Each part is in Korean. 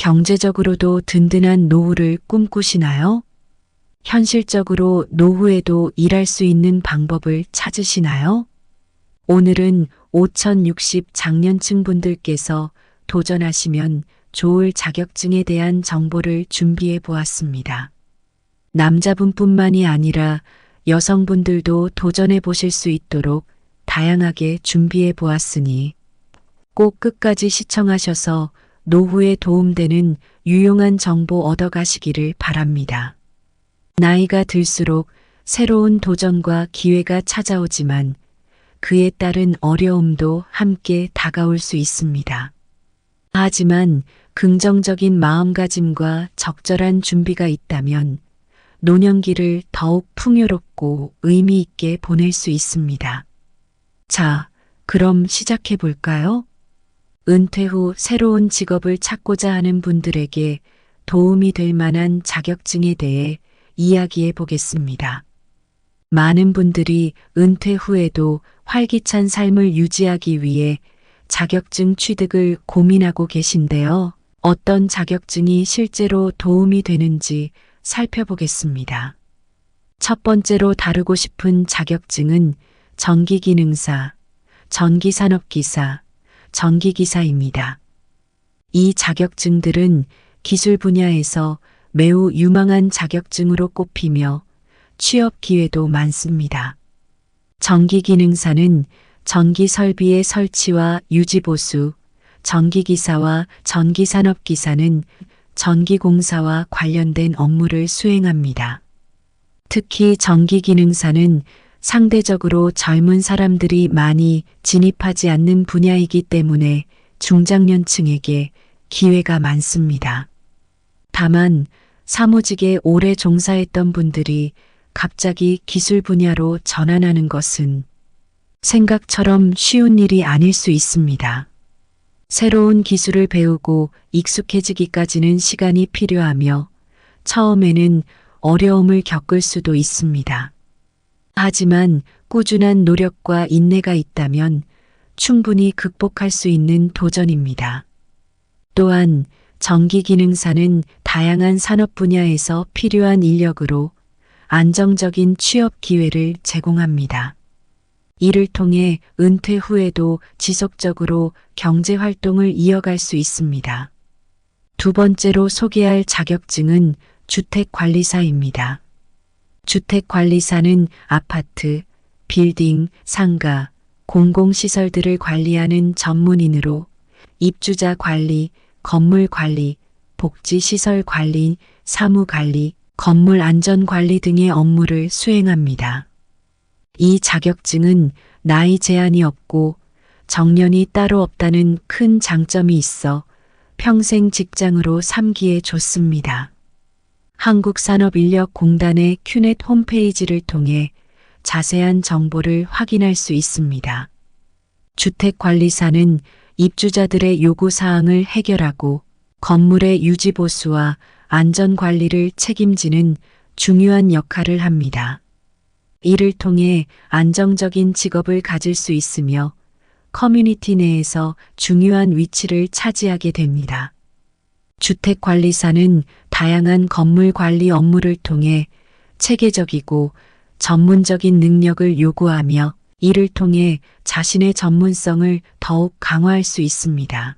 경제적으로도 든든한 노후를 꿈꾸시나요? 현실적으로 노후에도 일할 수 있는 방법을 찾으시나요? 오늘은 5060 장년층 분들께서 도전하시면 좋을 자격증에 대한 정보를 준비해 보았습니다. 남자분뿐만이 아니라 여성분들도 도전해 보실 수 있도록 다양하게 준비해 보았으니 꼭 끝까지 시청하셔서 노후에 도움되는 유용한 정보 얻어가시기를 바랍니다. 나이가 들수록 새로운 도전과 기회가 찾아오지만 그에 따른 어려움도 함께 다가올 수 있습니다. 하지만 긍정적인 마음가짐과 적절한 준비가 있다면 노년기를 더욱 풍요롭고 의미 있게 보낼 수 있습니다. 자, 그럼 시작해 볼까요? 은퇴 후 새로운 직업을 찾고자 하는 분들에게 도움이 될 만한 자격증에 대해 이야기해 보겠습니다. 많은 분들이 은퇴 후에도 활기찬 삶을 유지하기 위해 자격증 취득을 고민하고 계신데요. 어떤 자격증이 실제로 도움이 되는지 살펴보겠습니다. 첫 번째로 다루고 싶은 자격증은 전기기능사, 전기산업기사, 전기기사입니다. 이 자격증들은 기술 분야에서 매우 유망한 자격증으로 꼽히며 취업 기회도 많습니다. 전기기능사는 전기설비의 설치와 유지보수, 전기기사와 전기산업기사는 전기공사와 관련된 업무를 수행합니다. 특히 전기기능사는 상대적으로 젊은 사람들이 많이 진입하지 않는 분야이기 때문에 중장년층에게 기회가 많습니다. 다만 사무직에 오래 종사했던 분들이 갑자기 기술 분야로 전환하는 것은 생각처럼 쉬운 일이 아닐 수 있습니다. 새로운 기술을 배우고 익숙해지기까지는 시간이 필요하며 처음에는 어려움을 겪을 수도 있습니다. 하지만 꾸준한 노력과 인내가 있다면 충분히 극복할 수 있는 도전입니다. 또한 전기기능사는 다양한 산업 분야에서 필요한 인력으로 안정적인 취업 기회를 제공합니다. 이를 통해 은퇴 후에도 지속적으로 경제 활동을 이어갈 수 있습니다. 두 번째로 소개할 자격증은 주택관리사입니다. 주택관리사는 아파트, 빌딩, 상가, 공공시설들을 관리하는 전문인으로 입주자 관리, 건물 관리, 복지시설 관리, 사무 관리, 건물 안전 관리 등의 업무를 수행합니다. 이 자격증은 나이 제한이 없고 정년이 따로 없다는 큰 장점이 있어 평생 직장으로 삼기에 좋습니다. 한국산업인력공단의 큐넷 홈페이지를 통해 자세한 정보를 확인할 수 있습니다. 주택관리사는 입주자들의 요구사항을 해결하고 건물의 유지보수와 안전관리를 책임지는 중요한 역할을 합니다. 이를 통해 안정적인 직업을 가질 수 있으며 커뮤니티 내에서 중요한 위치를 차지하게 됩니다. 주택관리사는 다양한 건물 관리 업무를 통해 체계적이고 전문적인 능력을 요구하며 이를 통해 자신의 전문성을 더욱 강화할 수 있습니다.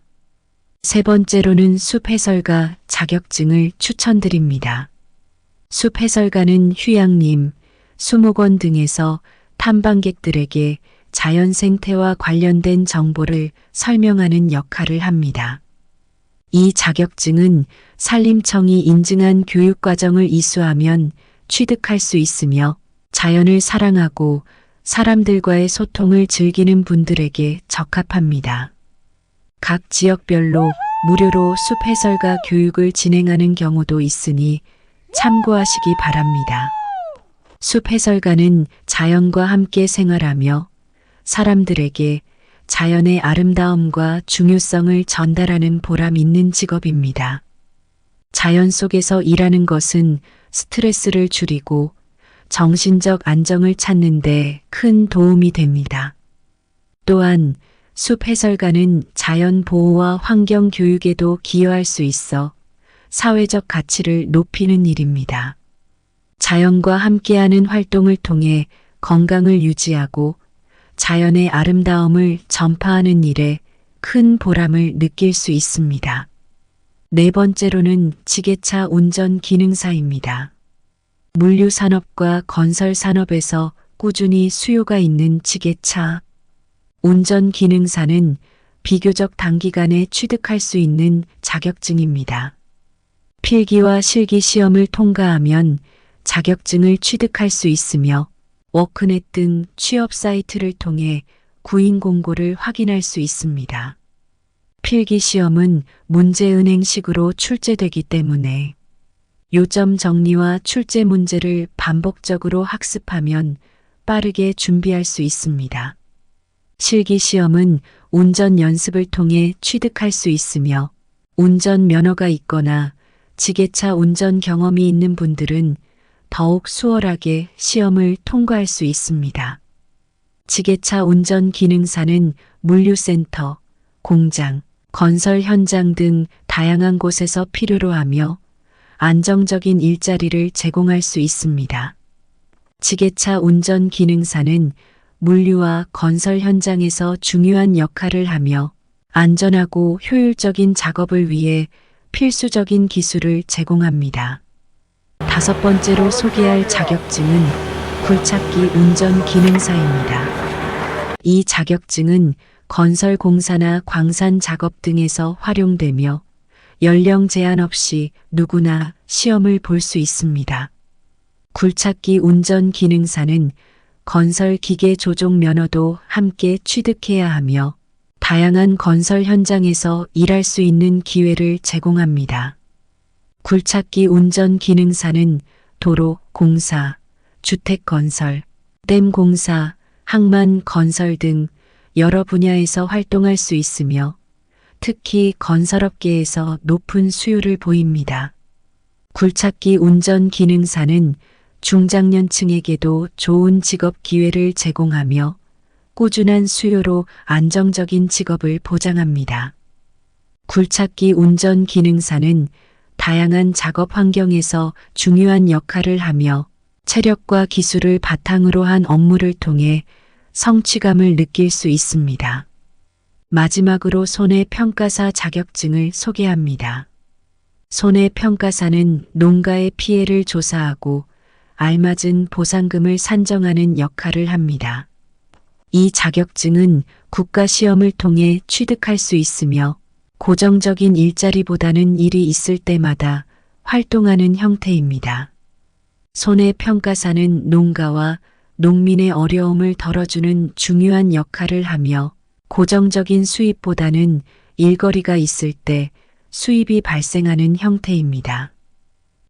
세 번째로는 숲해설가 자격증을 추천드립니다. 숲해설가는 휴양림, 수목원 등에서 탐방객들에게 자연 생태와 관련된 정보를 설명하는 역할을 합니다. 이 자격증은 산림청이 인증한 교육과정을 이수하면 취득할 수 있으며 자연을 사랑하고 사람들과의 소통을 즐기는 분들에게 적합합니다. 각 지역별로 무료로 숲해설가 교육을 진행하는 경우도 있으니 참고하시기 바랍니다. 숲해설가는 자연과 함께 생활하며 사람들에게 자연의 아름다움과 중요성을 전달하는 보람 있는 직업입니다. 자연 속에서 일하는 것은 스트레스를 줄이고 정신적 안정을 찾는 데 큰 도움이 됩니다. 또한 숲 해설가는 자연 보호와 환경 교육에도 기여할 수 있어 사회적 가치를 높이는 일입니다. 자연과 함께하는 활동을 통해 건강을 유지하고 자연의 아름다움을 전파하는 일에 큰 보람을 느낄 수 있습니다. 네 번째로는 지게차 운전 기능사입니다. 물류산업과 건설산업에서 꾸준히 수요가 있는 지게차 운전 기능사는 비교적 단기간에 취득할 수 있는 자격증입니다. 필기와 실기 시험을 통과하면 자격증을 취득할 수 있으며 워크넷 등 취업 사이트를 통해 구인 공고를 확인할 수 있습니다. 필기 시험은 문제은행식으로 출제되기 때문에 요점 정리와 출제 문제를 반복적으로 학습하면 빠르게 준비할 수 있습니다. 실기 시험은 운전 연습을 통해 취득할 수 있으며 운전 면허가 있거나 지게차 운전 경험이 있는 분들은 더욱 수월하게 시험을 통과할 수 있습니다. 지게차 운전 기능사는 물류센터, 공장, 건설 현장 등 다양한 곳에서 필요로 하며 안정적인 일자리를 제공할 수 있습니다. 지게차 운전 기능사는 물류와 건설 현장에서 중요한 역할을 하며 안전하고 효율적인 작업을 위해 필수적인 기술을 제공합니다. 다섯 번째로 소개할 자격증은 굴착기 운전 기능사입니다. 이 자격증은 건설 공사나 광산 작업 등에서 활용되며 연령 제한 없이 누구나 시험을 볼 수 있습니다. 굴착기 운전 기능사는 건설 기계 조종 면허도 함께 취득해야 하며 다양한 건설 현장에서 일할 수 있는 기회를 제공합니다. 굴착기 운전 기능사는 도로 공사, 주택 건설, 댐 공사, 항만 건설 등 여러 분야에서 활동할 수 있으며 특히 건설업계에서 높은 수요를 보입니다. 굴착기 운전 기능사는 중장년층에게도 좋은 직업 기회를 제공하며 꾸준한 수요로 안정적인 직업을 보장합니다. 굴착기 운전 기능사는 다양한 작업 환경에서 중요한 역할을 하며 체력과 기술을 바탕으로 한 업무를 통해 성취감을 느낄 수 있습니다. 마지막으로 손해평가사 자격증을 소개합니다. 손해평가사는 농가의 피해를 조사하고 알맞은 보상금을 산정하는 역할을 합니다. 이 자격증은 국가시험을 통해 취득할 수 있으며 고정적인 일자리보다는 일이 있을 때마다 활동하는 형태입니다. 손해평가사는 농가와 농민의 어려움을 덜어주는 중요한 역할을 하며 고정적인 수입보다는 일거리가 있을 때 수입이 발생하는 형태입니다.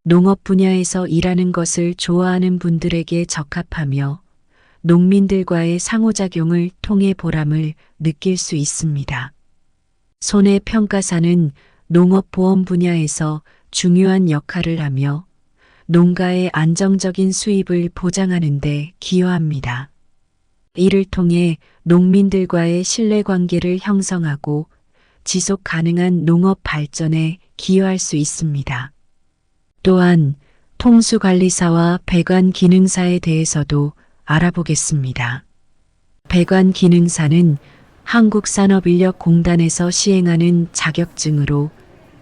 농업 분야에서 일하는 것을 좋아하는 분들에게 적합하며 농민들과의 상호작용을 통해 보람을 느낄 수 있습니다. 손해평가사는 농업보험 분야에서 중요한 역할을 하며 농가의 안정적인 수입을 보장하는 데 기여합니다. 이를 통해 농민들과의 신뢰관계를 형성하고 지속 가능한 농업 발전에 기여할 수 있습니다. 또한 통수관리사와 배관기능사에 대해서도 알아보겠습니다. 배관기능사는 한국산업인력공단에서 시행하는 자격증으로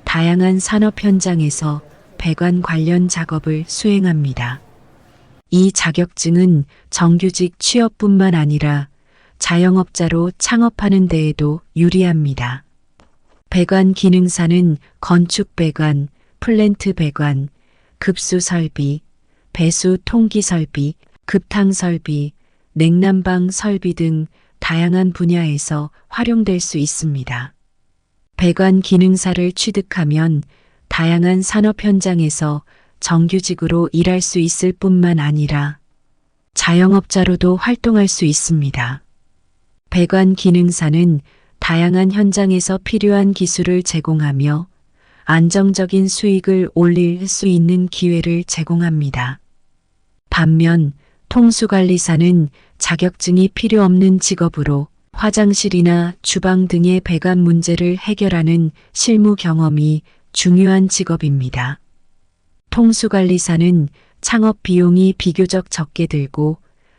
다양한 산업 현장에서 배관 관련 작업을 수행합니다. 이 자격증은 정규직 취업뿐만 아니라 자영업자로 창업하는 데에도 유리합니다. 배관 기능사는 건축 배관, 플랜트 배관, 급수 설비, 배수 통기 설비, 급탕 설비, 냉난방 설비 등 다양한 분야에서 활용될 수 있습니다. 배관 기능사를 취득하면 다양한 산업 현장에서 정규직으로 일할 수 있을 뿐만 아니라 자영업자로도 활동할 수 있습니다. 배관 기능사는 다양한 현장에서 필요한 기술을 제공하며 안정적인 수익을 올릴 수 있는 기회를 제공합니다. 반면 통수관리사는 자격증이 필요 없는 직업으로 화장실이나 주방 등의 배관 문제를 해결하는 실무 경험이 중요한 직업입니다. 통수관리사는 창업 비용이 비교적 적게 들고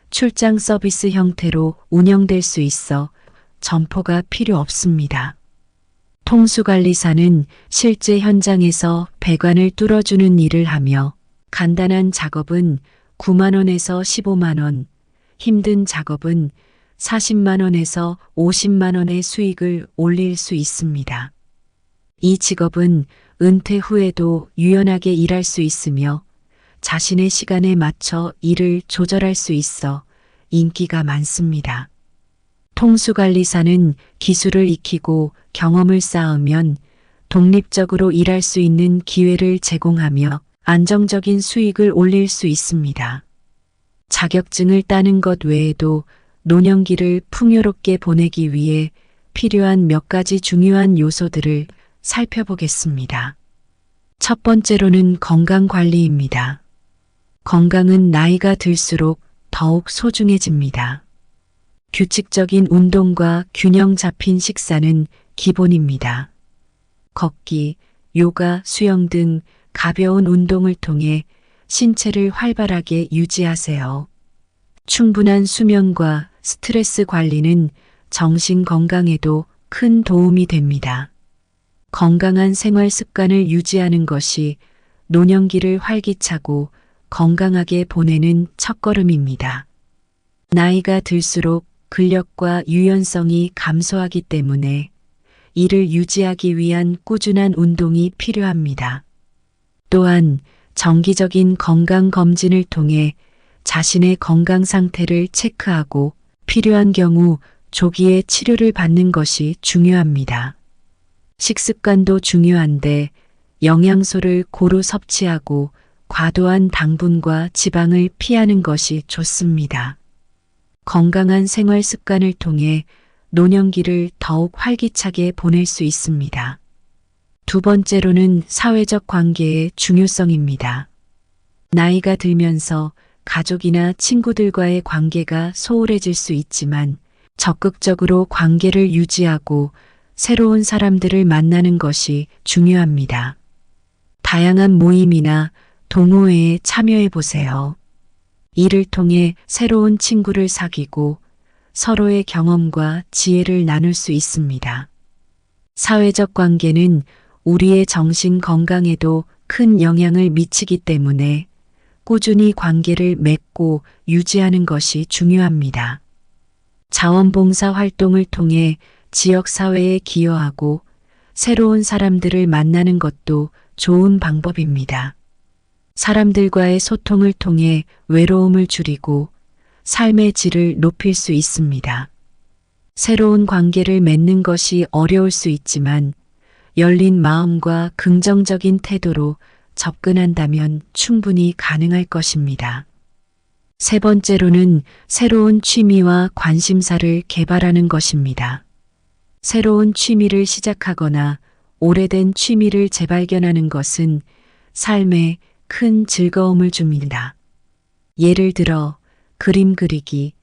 출장 서비스 형태로 운영될 수 있어 점포가 필요 없습니다. 통수관리사는 실제 현장에서 배관을 뚫어주는 일을 하며 간단한 작업은 9만 원에서 15만 원, 힘든 작업은 40만 원에서 50만 원의 수익을 올릴 수 있습니다. 이 직업은 은퇴 후에도 유연하게 일할 수 있으며 자신의 시간에 맞춰 일을 조절할 수 있어 인기가 많습니다. 통수관리사는 기술을 익히고 경험을 쌓으면 독립적으로 일할 수 있는 기회를 제공하며 안정적인 수익을 올릴 수 있습니다. 자격증을 따는 것 외에도 노년기를 풍요롭게 보내기 위해 필요한 몇 가지 중요한 요소들을 살펴보겠습니다. 첫 번째로는 건강관리입니다. 건강은 나이가 들수록 더욱 소중해집니다. 규칙적인 운동과 균형 잡힌 식사는 기본입니다. 걷기, 요가, 수영 등 가벼운 운동을 통해 신체를 활발하게 유지하세요. 충분한 수면과 스트레스 관리는 정신 건강에도 큰 도움이 됩니다. 건강한 생활 습관을 유지하는 것이 노년기를 활기차고 건강하게 보내는 첫걸음입니다. 나이가 들수록 근력과 유연성이 감소하기 때문에 이를 유지하기 위한 꾸준한 운동이 필요합니다. 또한 정기적인 건강검진을 통해 자신의 건강 상태를 체크하고 필요한 경우 조기에 치료를 받는 것이 중요합니다. 식습관도 중요한데 영양소를 고루 섭취하고 과도한 당분과 지방을 피하는 것이 좋습니다. 건강한 생활 습관을 통해 노년기를 더욱 활기차게 보낼 수 있습니다. 두 번째로는 사회적 관계의 중요성입니다. 나이가 들면서 가족이나 친구들과의 관계가 소홀해질 수 있지만 적극적으로 관계를 유지하고 새로운 사람들을 만나는 것이 중요합니다. 다양한 모임이나 동호회에 참여해 보세요. 이를 통해 새로운 친구를 사귀고 서로의 경험과 지혜를 나눌 수 있습니다. 사회적 관계는 우리의 정신 건강에도 큰 영향을 미치기 때문에 꾸준히 관계를 맺고 유지하는 것이 중요합니다. 자원봉사 활동을 통해 지역사회에 기여하고 새로운 사람들을 만나는 것도 좋은 방법입니다. 사람들과의 소통을 통해 외로움을 줄이고 삶의 질을 높일 수 있습니다. 새로운 관계를 맺는 것이 어려울 수 있지만 열린 마음과 긍정적인 태도로 접근한다면 충분히 가능할 것입니다. 세 번째로는 새로운 취미와 관심사를 개발하는 것입니다. 새로운 취미를 시작하거나 오래된 취미를 재발견하는 것은 삶에 큰 즐거움을 줍니다. 예를 들어 그림 그리기,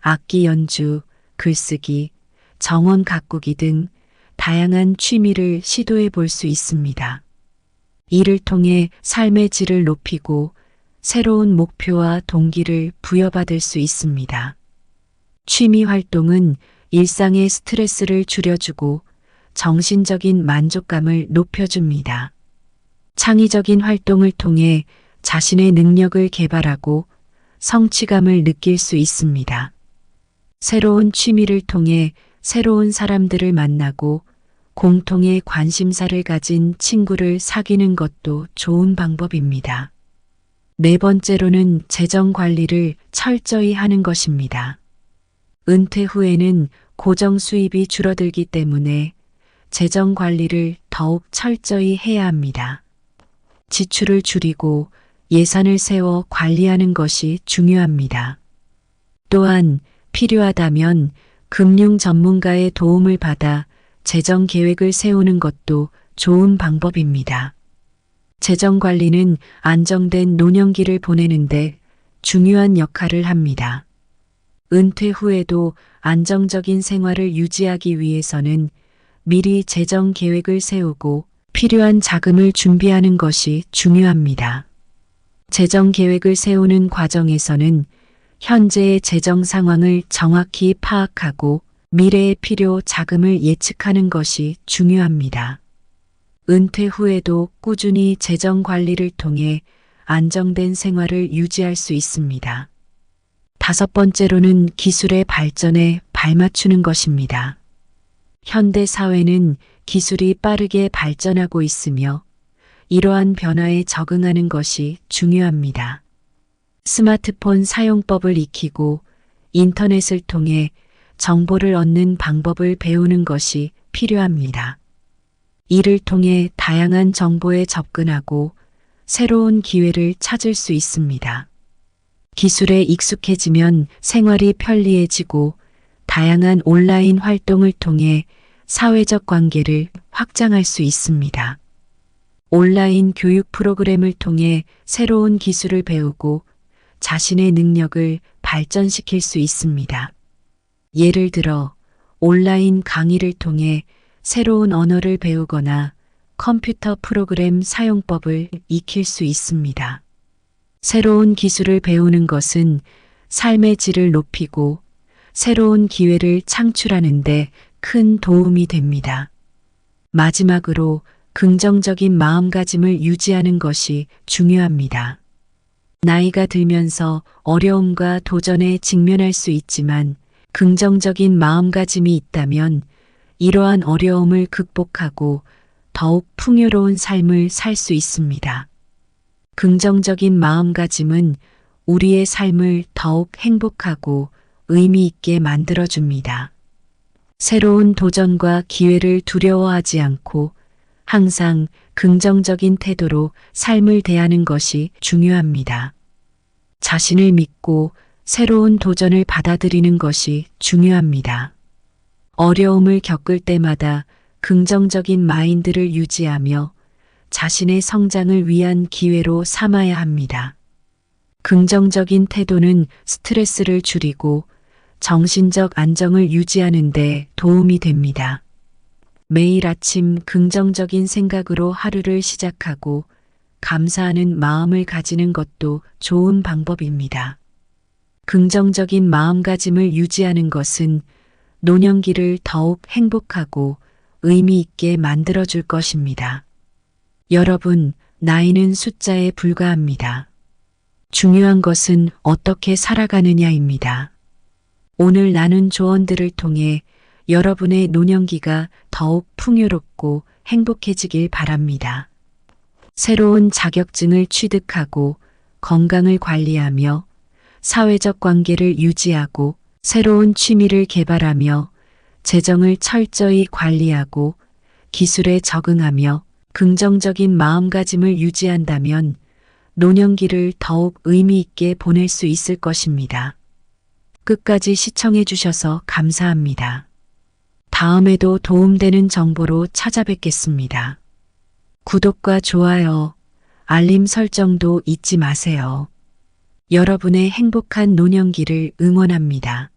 악기 연주, 글쓰기, 정원 가꾸기 등 다양한 취미를 시도해 볼 수 있습니다. 이를 통해 삶의 질을 높이고 새로운 목표와 동기를 부여받을 수 있습니다. 취미 활동은 일상의 스트레스를 줄여주고 정신적인 만족감을 높여줍니다. 창의적인 활동을 통해 자신의 능력을 개발하고 성취감을 느낄 수 있습니다. 새로운 취미를 통해 새로운 사람들을 만나고 공통의 관심사를 가진 친구를 사귀는 것도 좋은 방법입니다. 네 번째로는 재정 관리를 철저히 하는 것입니다. 은퇴 후에는 고정 수입이 줄어들기 때문에 재정 관리를 더욱 철저히 해야 합니다. 지출을 줄이고 예산을 세워 관리하는 것이 중요합니다. 또한 필요하다면 금융 전문가의 도움을 받아 재정 계획을 세우는 것도 좋은 방법입니다. 재정 관리는 안정된 노년기를 보내는데 중요한 역할을 합니다. 은퇴 후에도 안정적인 생활을 유지하기 위해서는 미리 재정 계획을 세우고 필요한 자금을 준비하는 것이 중요합니다. 재정 계획을 세우는 과정에서는 현재의 재정 상황을 정확히 파악하고 미래의 필요 자금을 예측하는 것이 중요합니다. 은퇴 후에도 꾸준히 재정 관리를 통해 안정된 생활을 유지할 수 있습니다. 다섯 번째로는 기술의 발전에 발맞추는 것입니다. 현대 사회는 기술이 빠르게 발전하고 있으며 이러한 변화에 적응하는 것이 중요합니다. 스마트폰 사용법을 익히고 인터넷을 통해 정보를 얻는 방법을 배우는 것이 필요합니다. 이를 통해 다양한 정보에 접근하고 새로운 기회를 찾을 수 있습니다. 기술에 익숙해지면 생활이 편리해지고 다양한 온라인 활동을 통해 사회적 관계를 확장할 수 있습니다. 온라인 교육 프로그램을 통해 새로운 기술을 배우고 자신의 능력을 발전시킬 수 있습니다. 예를 들어 온라인 강의를 통해 새로운 언어를 배우거나 컴퓨터 프로그램 사용법을 익힐 수 있습니다. 새로운 기술을 배우는 것은 삶의 질을 높이고 새로운 기회를 창출하는 데 큰 도움이 됩니다. 마지막으로 긍정적인 마음가짐을 유지하는 것이 중요합니다. 나이가 들면서 어려움과 도전에 직면할 수 있지만 긍정적인 마음가짐이 있다면 이러한 어려움을 극복하고 더욱 풍요로운 삶을 살 수 있습니다. 긍정적인 마음가짐은 우리의 삶을 더욱 행복하고 의미 있게 만들어줍니다. 새로운 도전과 기회를 두려워하지 않고 항상 긍정적인 태도로 삶을 대하는 것이 중요합니다. 자신을 믿고 새로운 도전을 받아들이는 것이 중요합니다. 어려움을 겪을 때마다 긍정적인 마인드를 유지하며 자신의 성장을 위한 기회로 삼아야 합니다. 긍정적인 태도는 스트레스를 줄이고 정신적 안정을 유지하는 데 도움이 됩니다. 매일 아침 긍정적인 생각으로 하루를 시작하고 감사하는 마음을 가지는 것도 좋은 방법입니다. 긍정적인 마음가짐을 유지하는 것은 노년기를 더욱 행복하고 의미 있게 만들어줄 것입니다. 여러분, 나이는 숫자에 불과합니다. 중요한 것은 어떻게 살아가느냐입니다. 오늘 나눈 조언들을 통해 여러분의 노년기가 더욱 풍요롭고 행복해지길 바랍니다. 새로운 자격증을 취득하고 건강을 관리하며 사회적 관계를 유지하고 새로운 취미를 개발하며 재정을 철저히 관리하고 기술에 적응하며 긍정적인 마음가짐을 유지한다면 노년기를 더욱 의미 있게 보낼 수 있을 것입니다. 끝까지 시청해 주셔서 감사합니다. 다음에도 도움되는 정보로 찾아뵙겠습니다. 구독과 좋아요, 알림 설정도 잊지 마세요. 여러분의 행복한 노년기를 응원합니다.